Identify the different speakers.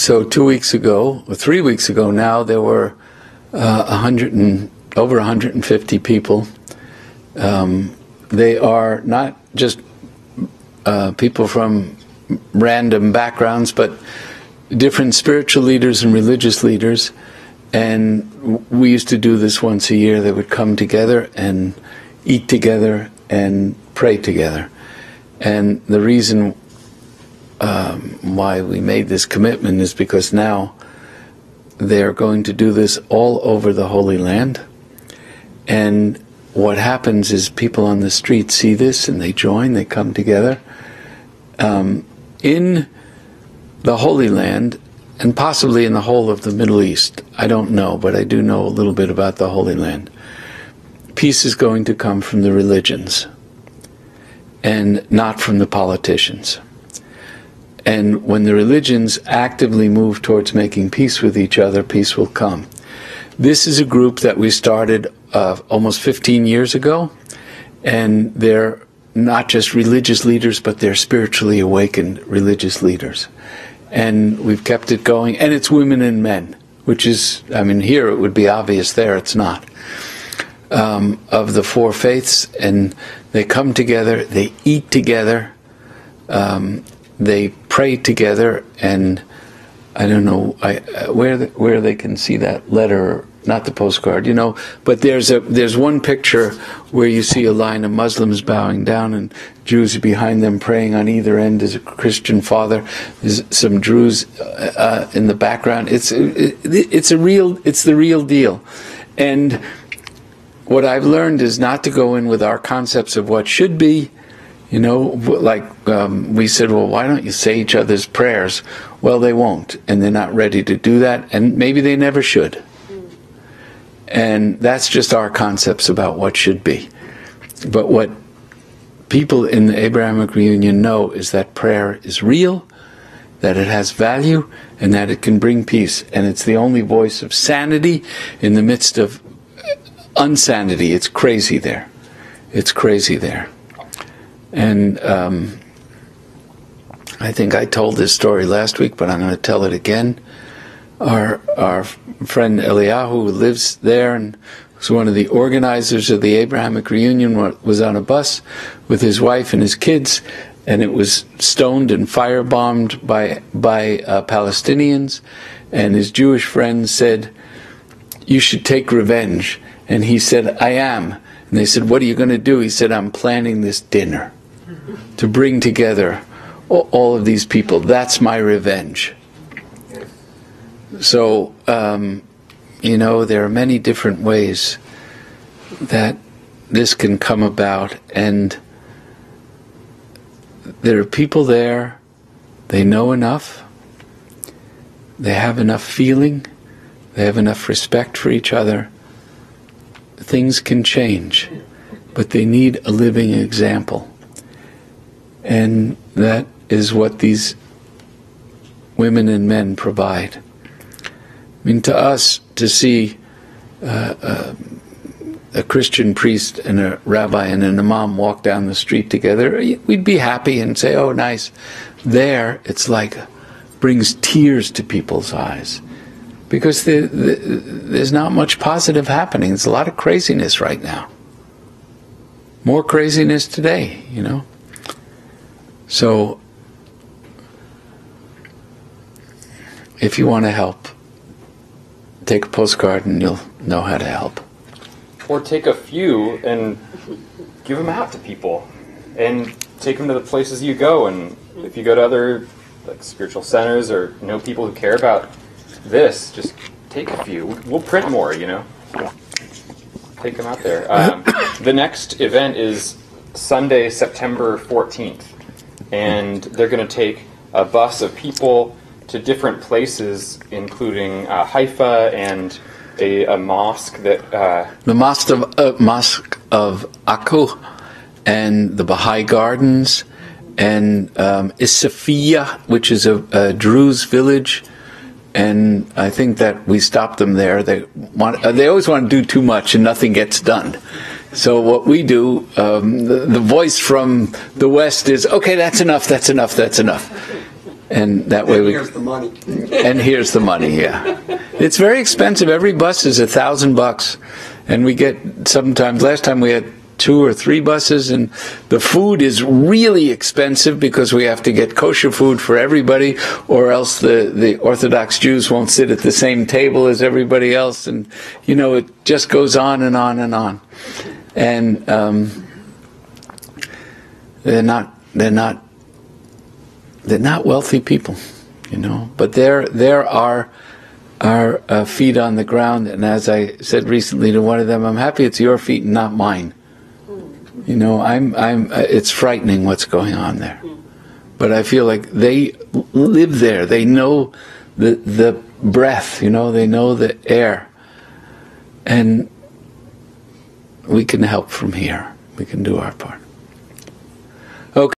Speaker 1: So 2 weeks ago, or 3 weeks ago now, there were over 150 people. They are not just people from random backgrounds, but different spiritual leaders and religious leaders. And we used to do this once a year. They would come together and eat together and pray together. And the reason why we made this commitment is because now they're going to do this all over the Holy Land. And what happens is people on the street see this and they join, they come together. In the Holy Land, and possibly in the whole of the Middle East, I don't know, but I do know a little bit about the Holy Land. Peace is going to come from the religions and not from the politicians. And when the religions actively move towards making peace with each other, peace will come. This is a group that we started almost 15 years ago, and they're not just religious leaders, but they're spiritually awakened religious leaders. And we've kept it going, and it's women and men, which is, I mean, here it would be obvious, there it's not. Of the four faiths, and they come together, they eat together, they pray together, and I don't know where they can see that letter, not the postcard, you know, but there's one picture where you see a line of Muslims bowing down and Jews behind them praying. On either end is a Christian father. There's some Druze in the background. It's the real deal. And what I've learned is not to go in with our concepts of what should be. You know, like we said, well, why don't you say each other's prayers? Well, they won't, and they're not ready to do that, and maybe they never should. And that's just our concepts about what should be. But what people in the Abrahamic Reunion know is that prayer is real, that it has value, and that it can bring peace. And it's the only voice of sanity in the midst of unsanity. It's crazy there. It's crazy there. And I think I told this story last week, but I'm going to tell it again. Our friend Eliyahu, who lives there and was one of the organizers of the Abrahamic Reunion, was on a bus with his wife and his kids, and it was stoned and firebombed by Palestinians. And his Jewish friend said, "You should take revenge." And he said, "I am." And they said, "What are you going to do?" He said, "I'm planning this dinner to bring together all of these people. That's my revenge." So, you know, there are many different ways that this can come about, and there are people there, they know enough, they have enough feeling, they have enough respect for each other. Things can change, but they need a living example. And that is what these women and men provide. I mean, to us, to see a Christian priest and a rabbi and an imam walk down the street together, we'd be happy and say, "Oh, nice." There, it's like brings tears to people's eyes, because there's not much positive happening. There's a lot of craziness right now. More craziness today, you know. So, if you want to help, take a postcard and you'll know how to help.
Speaker 2: Or take a few and give them out to people, and take them to the places you go. And if you go to other like spiritual centers or know people who care about this, just take a few. We'll print more, you know. Take them out there. The next event is Sunday, September 14th, and they're going to take a bus of people to different places, including Haifa and a mosque that
Speaker 1: the mosque of Akko, and the Baha'i Gardens, and Isafia, which is a Druze village. And I think that we stopped them there. They always want to do too much and nothing gets done. So what we do, the voice from the West is, okay, that's enough, that's enough, that's enough. And that way
Speaker 3: here's the money.
Speaker 1: And here's the money, yeah. It's very expensive. Every bus is $1,000. And we get sometimes, last time we had 2 or 3 buses, and the food is really expensive because we have to get kosher food for everybody, or else the Orthodox Jews won't sit at the same table as everybody else, and it just goes on and on and on. And they're not wealthy people, but there are feet on the ground, and as I said recently to one of them, I'm happy it's your feet and not mine. It's frightening what's going on there. But I feel like they live there. They know the breath, they know the air. And we can help from here. We can do our part.